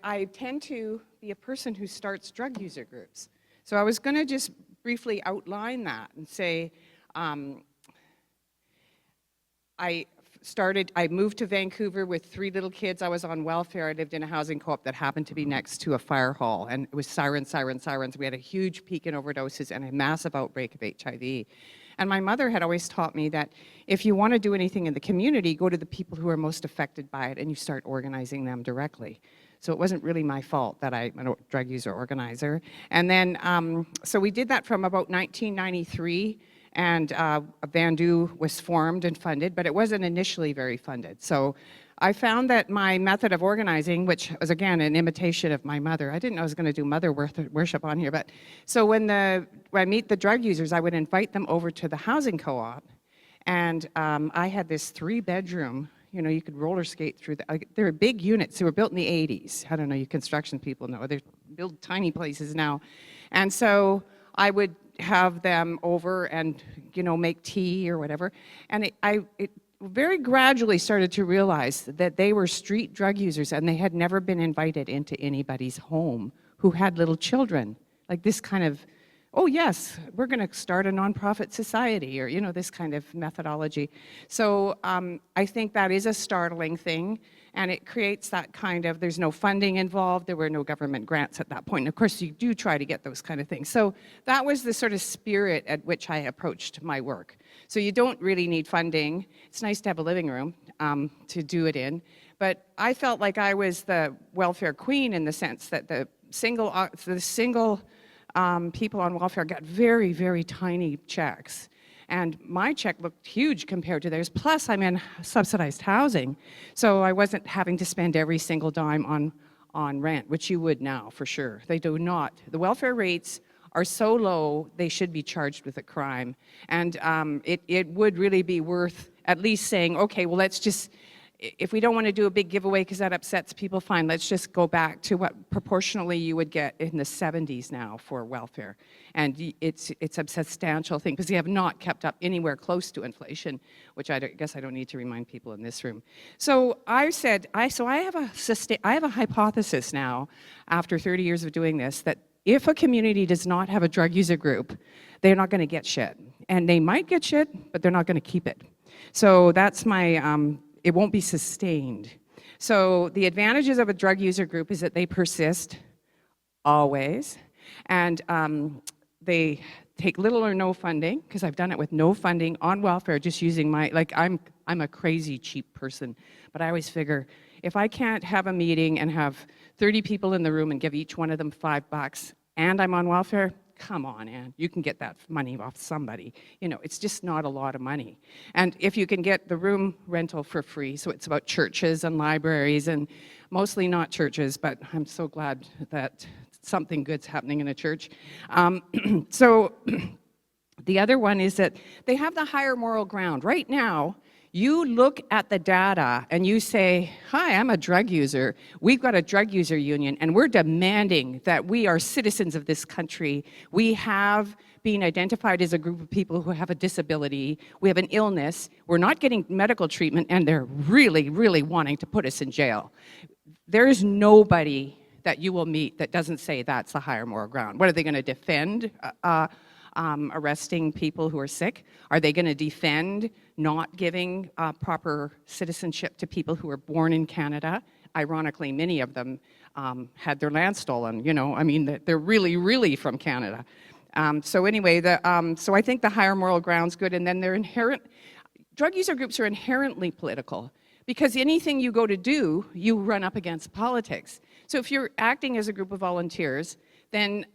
I tend to be a person who starts drug user groups. So I was going to just briefly outline that and say, I moved to Vancouver with 3 little kids. I was on welfare. I lived in a housing co-op that happened to be next to a fire hall, and it was sirens, sirens, sirens. We had a huge peak in overdoses and a massive outbreak of HIV. And my mother had always taught me that if you want to do anything in the community, go to the people who are most affected by it and you start organizing them directly. So it wasn't really my fault that I'm a drug user organizer. And then, so we did that from about 1993. And Vandu was formed and funded, but it wasn't initially very funded. So I found that my method of organizing, which was again an imitation of my mother, I didn't know I was going to do mother worship on here, but so when I meet the drug users, I would invite them over to the housing co-op, and I had this 3-bedroom, you know, you could roller skate through they're big units. They were built in the 80s. I don't know, you construction people know. They build tiny places now. And so I would have them over and, you know, make tea or whatever. And it very gradually started to realize that they were street drug users and they had never been invited into anybody's home who had little children. Like this kind of, oh yes, we're going to start a nonprofit society, or, you know, this kind of methodology. So I think that is a startling thing. And it creates that kind of, there's no funding involved, there were no government grants at that point. And of course, you do try to get those kind of things. So that was the sort of spirit at which I approached my work. So you don't really need funding. It's nice to have a living room to do it in. But I felt like I was the welfare queen in the sense that the single people on welfare got very, very tiny checks. And my check looked huge compared to theirs. Plus, I'm in subsidized housing, so I wasn't having to spend every single dime on rent, which you would now, for sure. They do not. The welfare rates are so low, they should be charged with a crime. And it would really be worth at least saying, okay, well, let's just, if we don't want to do a big giveaway because that upsets people, fine, let's just go back to what proportionally you would get in the 70s now for welfare. And it's a substantial thing because you have not kept up anywhere close to inflation, which I guess I don't need to remind people in this room. So I said, I have a hypothesis now, after 30 years of doing this, that if a community does not have a drug user group, they're not going to get shit. And they might get shit, but they're not going to keep it. So that's my, it won't be sustained. So the advantages of a drug user group is that they persist always, and they take little or no funding, because I've done it with no funding on welfare, just using my, like I'm a crazy cheap person, but I always figure if I can't have a meeting and have 30 people in the room and give each one of them $5 and I'm on welfare, come on, Ann, you can get that money off somebody. You know, it's just not a lot of money. And if you can get the room rental for free, so it's about churches and libraries, and mostly not churches, but I'm so glad that something good's happening in a church. So the other one is that they have the higher moral ground. Right now, you look at the data and you say, hi, I'm a drug user. We've got a drug user union and we're demanding that we are citizens of this country. We have been identified as a group of people who have a disability. We have an illness. We're not getting medical treatment and they're really, really wanting to put us in jail. There is nobody that you will meet that doesn't say that's the higher moral ground. What are they going to defend? Arresting people who are sick? Are they going to defend not giving proper citizenship to people who are born in Canada? Ironically, many of them had their land stolen, you know, I mean, they're really, really from Canada. So anyway, so I think the higher moral ground's good, and then drug user groups are inherently political, because anything you go to do, you run up against politics. So if you're acting as a group of volunteers, then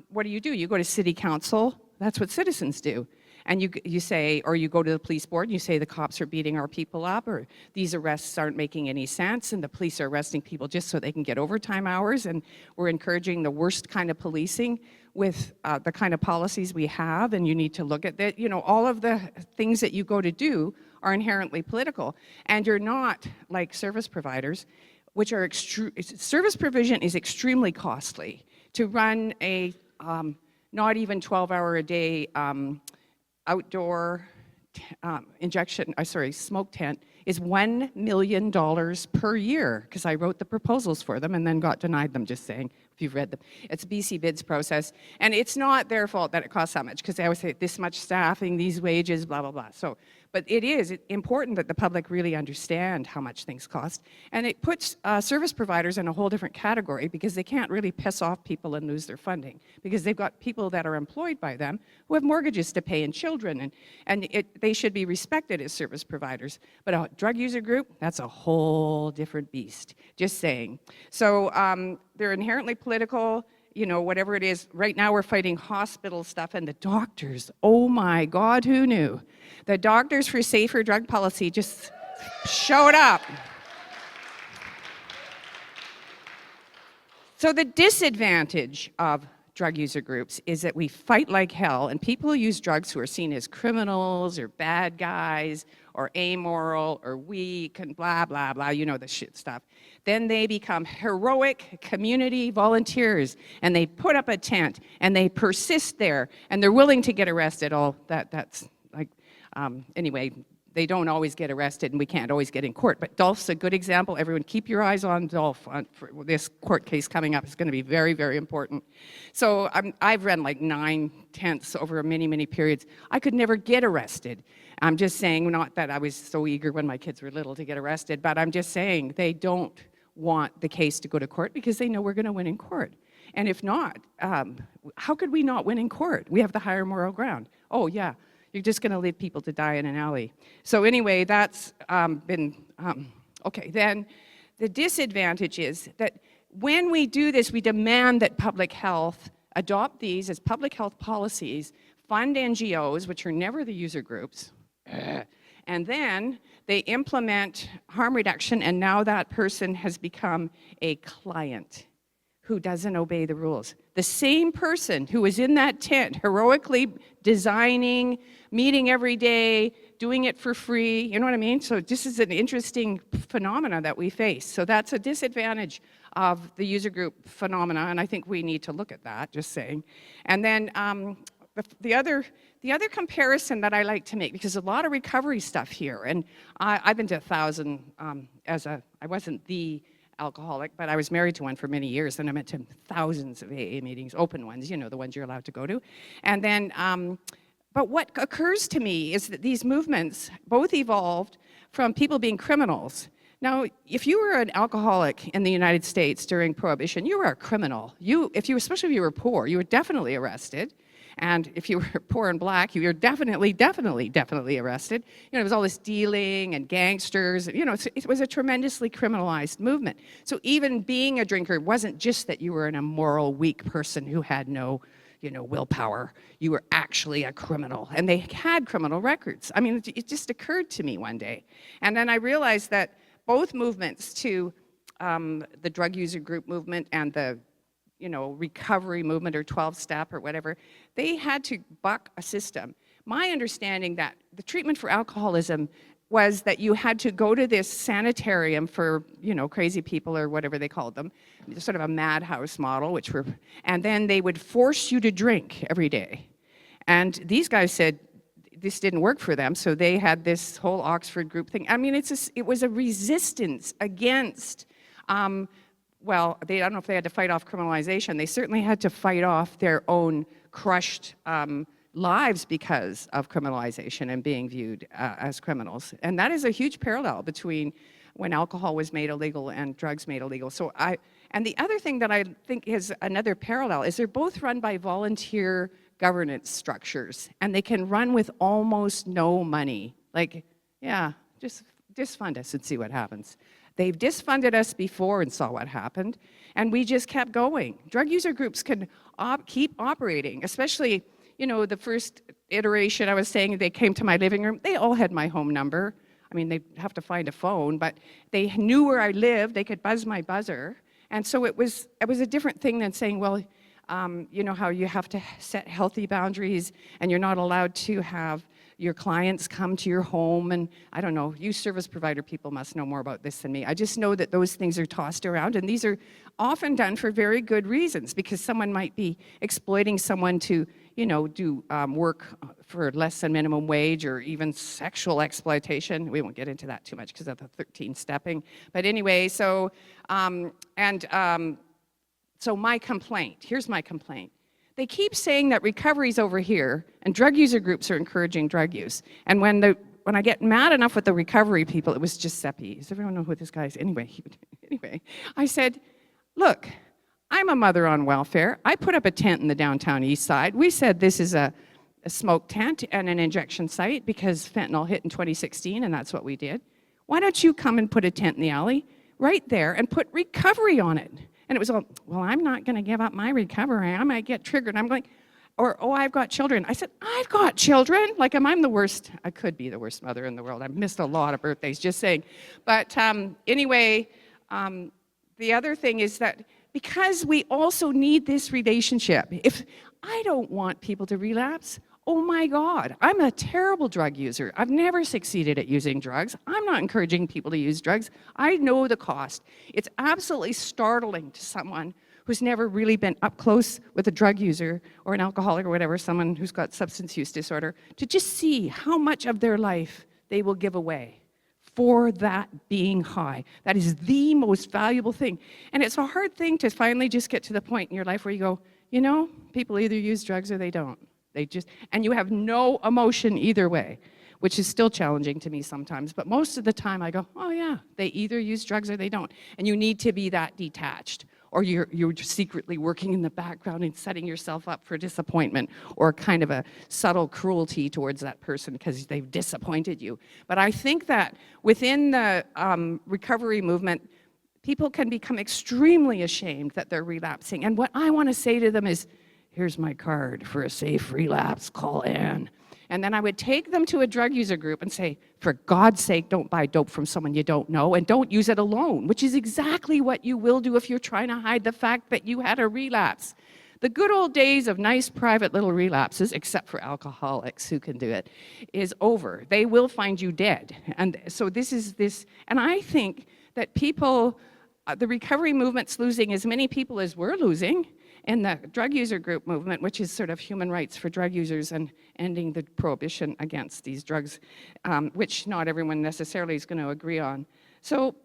what do? You go to city council. That's what citizens do. And you say, or you go to the police board and you say the cops are beating our people up, or these arrests aren't making any sense, and the police are arresting people just so they can get overtime hours, and we're encouraging the worst kind of policing with the kind of policies we have, and you need to look at that. You know, all of the things that you go to do are inherently political, and you're not like service providers, which are service provision is extremely costly. To run a not even 12-hour-a-day outdoor smoke tent is $1 million per year, because I wrote the proposals for them and then got denied them, just saying, if you've read them. It's BC bids process, and it's not their fault that it costs that much, because they always say this much staffing, these wages, blah, blah, blah. So, but it is important that the public really understand how much things cost, and it puts service providers in a whole different category, because they can't really piss off people and lose their funding, because they've got people that are employed by them who have mortgages to pay and children, and they should be respected as service providers. But a drug user group, that's a whole different beast, just saying. So they're inherently political, you know, whatever it is. Right now we're fighting hospital stuff, and the doctors, oh my God, who knew? The Doctors for Safer Drug Policy just showed up. So the disadvantage of drug user groups is that we fight like hell, and people who use drugs who are seen as criminals or bad guys or amoral or weak and blah, blah, blah, you know the shit stuff. Then they become heroic community volunteers, and they put up a tent, and they persist there, and they're willing to get arrested. That's like, anyway, they don't always get arrested, and we can't always get in court. But Dolph's a good example. Everyone keep your eyes on Dolph for this court case coming up. It's going to be very, very important. So I've run like 9 tents over many, many periods. I could never get arrested. I'm just saying, not that I was so eager when my kids were little to get arrested, but I'm just saying they don't want the case to go to court because they know we're going to win in court. And if not, how could we not win in court? We have the higher moral ground. Oh, yeah. You're just going to leave people to die in an alley. So anyway, that's been, okay. Then the disadvantage is that when we do this, we demand that public health adopt these as public health policies, fund NGOs, which are never the user groups, and then they implement harm reduction, and now that person has become a client who doesn't obey the rules. The same person who was in that tent heroically designing, meeting every day, doing it for free, you know what I mean? So this is an interesting phenomena that we face. So that's a disadvantage of the user group phenomena, and I think we need to look at that, just saying. And then the other comparison that I like to make, because there's a lot of recovery stuff here, and I've been to 1,000 I wasn't the alcoholic, but I was married to one for many years, and I went to thousands of AA meetings, open ones, you know, the ones you're allowed to go to. And then, but what occurs to me is that these movements both evolved from people being criminals. Now, if you were an alcoholic in the United States during Prohibition, you were a criminal. Especially if you were poor, you were definitely arrested. And if you were poor and black, you were definitely arrested. You know, there was all this dealing and gangsters. You know, it was a tremendously criminalized movement. So even being a drinker wasn't just that you were an immoral, weak person who had no, you know, willpower. You were actually a criminal. And they had criminal records. I mean, it just occurred to me one day. And then I realized that both movements, to the drug user group movement and the recovery movement or 12-step or whatever, they had to buck a system. My understanding that the treatment for alcoholism was that you had to go to this sanitarium for, crazy people or whatever they called them, sort of a madhouse model, and then they would force you to drink every day. And these guys said this didn't work for them, so they had this whole Oxford group thing. I mean, it was a resistance against well, I don't know if they had to fight off criminalization. They certainly had to fight off their own crushed lives because of criminalization and being viewed as criminals. And that is a huge parallel between when alcohol was made illegal and drugs made illegal. And the other thing that I think is another parallel is they're both run by volunteer governance structures, and they can run with almost no money. Like, yeah, just fund us and see what happens. They've disfunded us before and saw what happened, and we just kept going. Drug user groups can keep operating, especially, the first iteration I was saying, they came to my living room. They all had my home number. I mean, they'd have to find a phone, but they knew where I lived. They could buzz my buzzer. And so it was a different thing than saying, well, how you have to set healthy boundaries and you're not allowed to have your clients come to your home, and I don't know, you service provider people must know more about this than me. I just know that those things are tossed around, and these are often done for very good reasons, because someone might be exploiting someone to, do work for less than minimum wage or even sexual exploitation. We won't get into that too much because of the 13 stepping. But anyway, so my complaint, here's my complaint. They keep saying that recovery's over here and drug user groups are encouraging drug use. And when I get mad enough with the recovery people, it was Giuseppe. Does everyone know who this guy is? Anyway, I said, look, I'm a mother on welfare. I put up a tent in the downtown east side. We said this is a smoke tent and an injection site because fentanyl hit in 2016, and that's what we did. Why don't you come and put a tent in the alley right there and put recovery on it? And it was all, well, I'm not going to give up my recovery. I might get triggered. I'm going, or, oh, I've got children. I said, I've got children. Like, I'm the worst. I could be the worst mother in the world. I've missed a lot of birthdays, just saying. But anyway, the other thing is that because we also need this relationship. If I don't want people to relapse, oh my God, I'm a terrible drug user. I've never succeeded at using drugs. I'm not encouraging people to use drugs. I know the cost. It's absolutely startling to someone who's never really been up close with a drug user or an alcoholic or whatever, someone who's got substance use disorder, to just see how much of their life they will give away for that being high. That is the most valuable thing. And it's a hard thing to finally just get to the point in your life where you go, people either use drugs or they don't. And you have no emotion either way, which is still challenging to me sometimes. But most of the time I go, oh yeah, they either use drugs or they don't. And you need to be that detached, or you're secretly working in the background and setting yourself up for disappointment or kind of a subtle cruelty towards that person because they've disappointed you. But I think that within the recovery movement, people can become extremely ashamed that they're relapsing. And what I want to say to them is, here's my card for a safe relapse, call Ann. And then I would take them to a drug user group and say, for God's sake, don't buy dope from someone you don't know, and don't use it alone, which is exactly what you will do if you're trying to hide the fact that you had a relapse. The good old days of nice private little relapses, except for alcoholics who can do it, is over. They will find you dead. And so this is this, and I think that people, the recovery movement's losing as many people as we're losing in the drug user group movement, which is sort of human rights for drug users and ending the prohibition against these drugs, which not everyone necessarily is going to agree on. So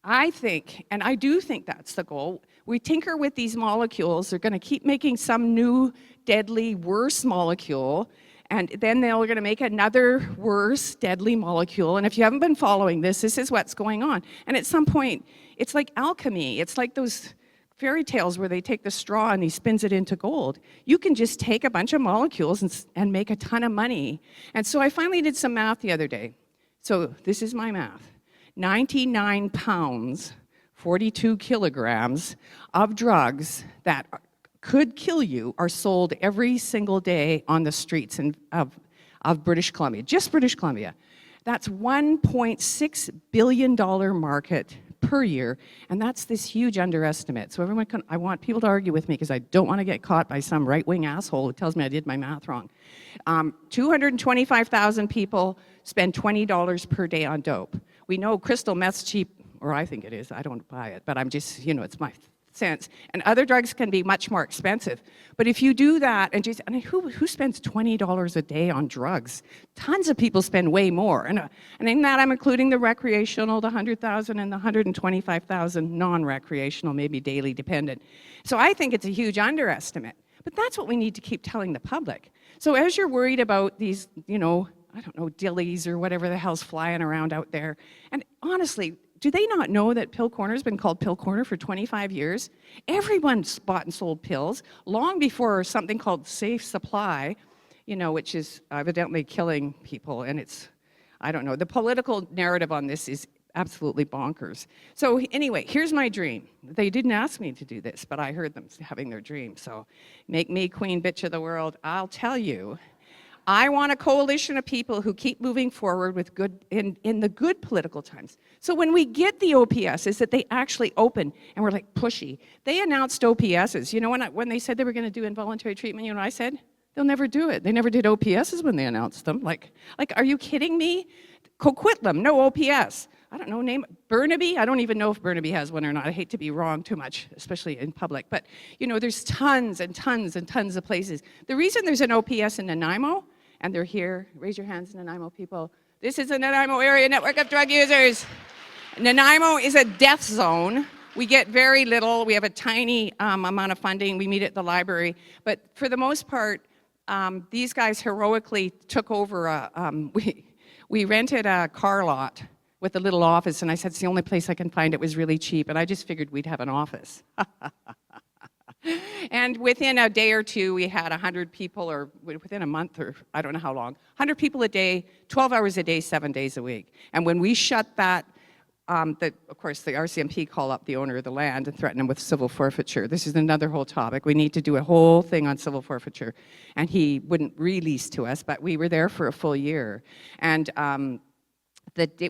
I think, and I do think that's the goal, we tinker with these molecules. They're going to keep making some new, deadly, worse molecule, and then they're going to make another worse, deadly molecule. And if you haven't been following this is what's going on. And at some point, it's like alchemy. It's like those fairy tales where they take the straw and he spins it into gold. You can just take a bunch of molecules and make a ton of money. And so I finally did some math the other day. So this is my math. 99 pounds, 42 kilograms of drugs that could kill you are sold every single day on the streets of British Columbia, just British Columbia. That's $1.6 billion market per year, and that's this huge underestimate. So I want people to argue with me because I don't want to get caught by some right-wing asshole who tells me I did my math wrong. 225,000 people spend $20 per day on dope. We know crystal meth's cheap, or I think it is. I don't buy it, but I'm just, it's my sense. And other drugs can be much more expensive. But if you do that, who spends $20 a day on drugs? Tons of people spend way more. And in that, I'm including the recreational, the 100,000 and the 125,000 non-recreational, maybe daily dependent. So I think it's a huge underestimate. But that's what we need to keep telling the public. So as you're worried about these, I don't know, dillies or whatever the hell's flying around out there, and honestly, do they not know that Pill Corner's been called Pill Corner for 25 years? Everyone's bought and sold pills long before something called Safe Supply, which is evidently killing people. And I don't know, the political narrative on this is absolutely bonkers. So anyway, here's my dream. They didn't ask me to do this, but I heard them having their dream. So make me queen bitch of the world. I'll tell you, I want a coalition of people who keep moving forward with good in the good political times. So when we get the OPSs that they actually open, and we're like pushy. They announced OPSs. When they said they were going to do involuntary treatment, you know what I said? They'll never do it. They never did OPSs when they announced them. Like, are you kidding me? Coquitlam, no OPS. I don't know, name Burnaby. I don't even know if Burnaby has one or not. I hate to be wrong too much, especially in public. But, you know, there's tons and tons and tons of places. The reason there's an OPS in Nanaimo, and they're here, raise your hands, Nanaimo people. This is the Nanaimo Area Network of Drug Users. Nanaimo is a death zone. We get very little. We have a tiny amount of funding. We meet at the library. But for the most part, these guys heroically took over. We rented a car lot with a little office, and I said, it's the only place I can find it was really cheap, and I just figured we'd have an office. And within a day or two, we had 100 people, or within a month, or I don't know how long, 100 people a day, 12 hours a day, 7 days a week. And when we shut that, of course, the RCMP called up the owner of the land and threatened him with civil forfeiture. This is another whole topic. We need to do a whole thing on civil forfeiture. And he wouldn't release to us, but we were there for a full year. And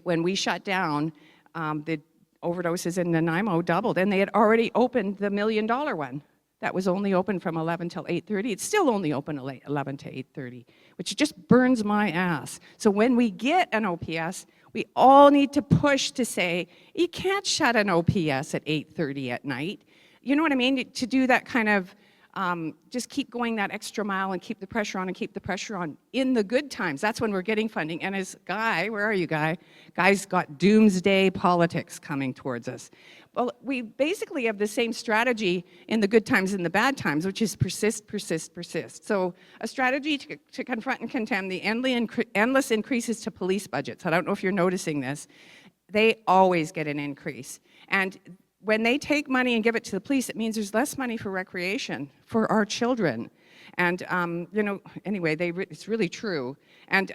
when we shut down, the overdoses in Nanaimo doubled, and they had already opened the $1 million one. That was only open from 11 till 8:30. It's still only open 11 to 8:30, which just burns my ass. So when we get an OPS, we all need to push to say, you can't shut an OPS at 8:30 at night. You know what I mean? To do that kind of, just keep going that extra mile and keep the pressure on and keep the pressure on in the good times. That's when we're getting funding. And as Guy, where are you, Guy? Guy's got doomsday politics coming towards us. Well, we basically have the same strategy in the good times and the bad times, which is persist, persist, persist. So a strategy to confront and condemn the endless increases to police budgets. I don't know if you're noticing this. They always get an increase. And when they take money and give it to the police, it means there's less money for recreation for our children. And, you know, anyway, it's really true. And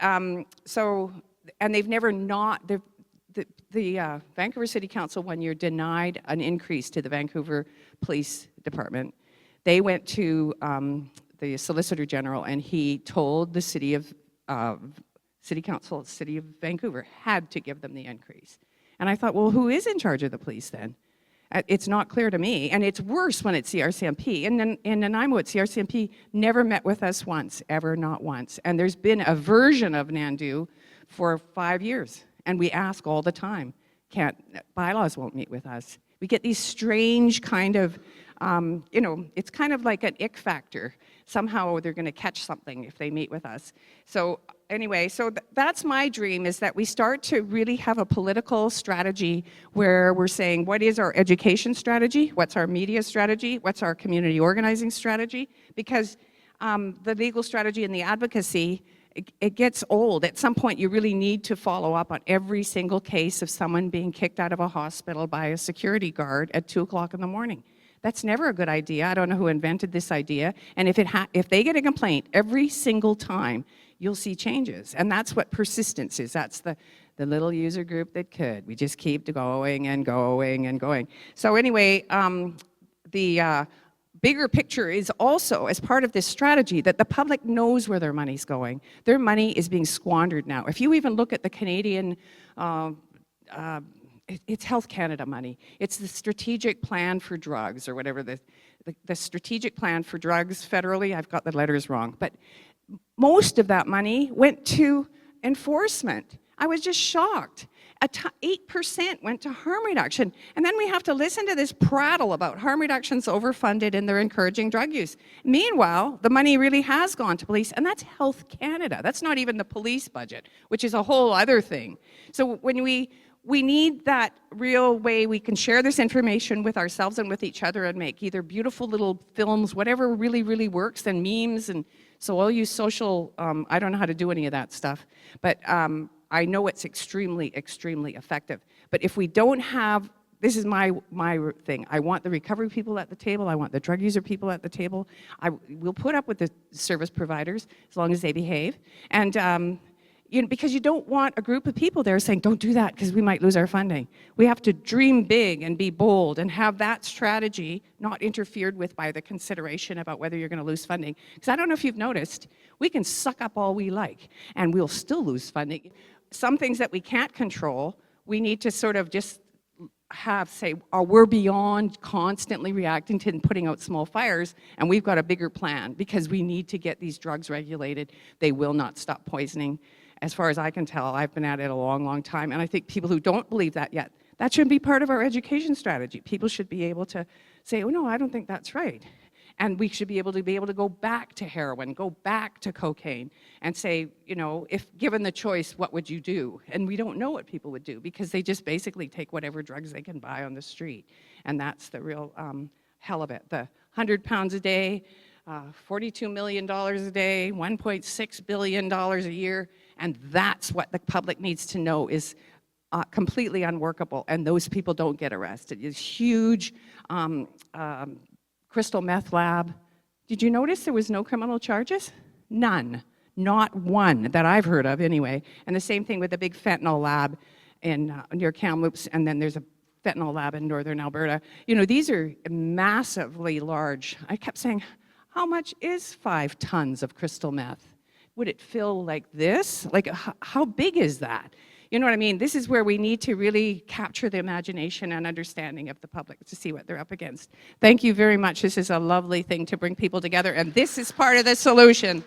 and they've never not, the Vancouver City Council one year denied an increase to the Vancouver Police Department. They went to the Solicitor General, and he told the City Council, City of Vancouver, had to give them the increase. And I thought, well, who is in charge of the police then? It's not clear to me, and it's worse when it's CRCMP. And then in Nanaimo, CRCMP never met with us once, ever, not once. And there's been a version of NANDU for 5 years. And we ask all the time, bylaws won't meet with us. We get these strange kind of, you know, it's kind of like an ick factor. Somehow they're going to catch something if they meet with us. So anyway, that's my dream, is that we start to really have a political strategy where we're saying, what is our education strategy? What's our media strategy? What's our community organizing strategy? Because the legal strategy and the advocacy, it gets old. At some point, you really need to follow up on every single case of someone being kicked out of a hospital by a security guard at 2 o'clock in the morning. That's never a good idea. I don't know who invented this idea. And if they get a complaint every single time, you'll see changes. And that's what persistence is. That's the little user group that could. We just keep going and going and going. So anyway, the bigger picture is also, as part of this strategy, that the public knows where their money's going. Their money is being squandered now. If you even look at the Canadian, it's Health Canada money. It's the strategic plan for drugs, or whatever, the strategic plan for drugs federally. I've got the letters wrong. But most of that money went to enforcement. I was just shocked. 8% went to harm reduction. And then we have to listen to this prattle about harm reduction's overfunded and they're encouraging drug use. Meanwhile, the money really has gone to police, and that's Health Canada. That's not even the police budget, which is a whole other thing. So when we need that real way we can share this information with ourselves and with each other and make either beautiful little films, whatever really, really works, and memes. And so I'll use social, I don't know how to do any of that stuff, but I know it's extremely, extremely effective. But if we don't have, this is my thing. I want the recovery people at the table. I want the drug user people at the table. We'll put up with the service providers as long as they behave. And you know, because you don't want a group of people there saying, don't do that because we might lose our funding. We have to dream big and be bold and have that strategy not interfered with by the consideration about whether you're going to lose funding. Because I don't know if you've noticed, we can suck up all we like and we'll still lose funding. Some things that we can't control, we need to sort of just say, oh, we're beyond constantly reacting to and putting out small fires, and we've got a bigger plan because we need to get these drugs regulated. They will not stop poisoning. as far as I can tell. I've been at it a long, long time, and I think people who don't believe that yet, that should be part of our education strategy. People should be able to say, oh no, I don't think that's right. And we should be able to go back to heroin, go back to cocaine, and say, you know, if given the choice, what would you do? And we don't know what people would do because they just basically take whatever drugs they can buy on the street. And that's the real hell of it. The 100 pounds a day, $42 million a day, $1.6 billion a year, and that's what the public needs to know is completely unworkable, and those people don't get arrested. It's huge crystal meth lab. Did you notice there was no criminal charges? None. Not one that I've heard of anyway. And the same thing with the big fentanyl lab in near Kamloops, and then there's a fentanyl lab in northern Alberta. You know, these are massively large. I kept saying, how much is 5 tons of crystal meth? Would it fill like this? Like, how big is that? You know what I mean? This is where we need to really capture the imagination and understanding of the public to see what they're up against. Thank you very much. This is a lovely thing to bring people together, and this is part of the solution.